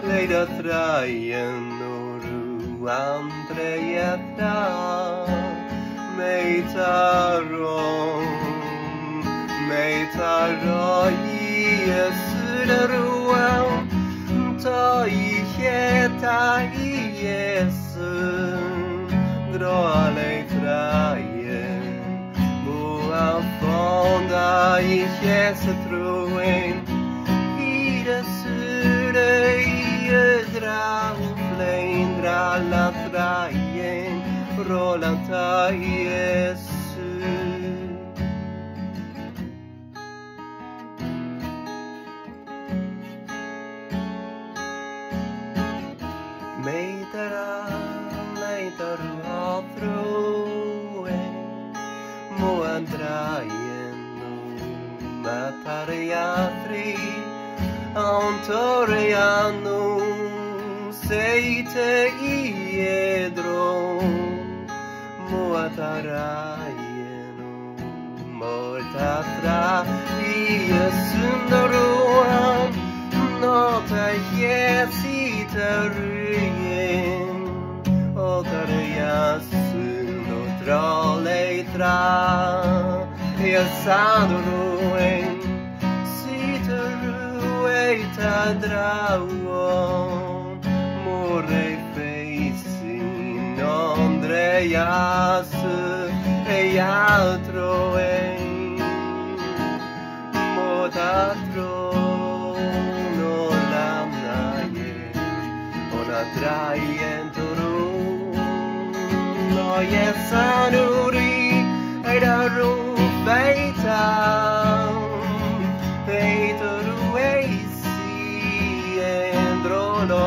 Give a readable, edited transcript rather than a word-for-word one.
Leida traien noru Andreetta Meitaro Jesuderuan Ta I heta I Jesu Dra lei traien Moa fonda I Jesu troen Dra la traien Rolanta Jesu Meitaru afroen Moan traien Matariatri Antorianu Seite iedro Moatarainu Mortatra Iesundaruan Nota Iesitaruyen Otariasuno Troleitra Iesanduruen Sitarueta Drauon Morre facing Andreas e altro Motatro no lamnaie Ona traientoru No yesanuri Eidaru feita Feitoru eisi Endrono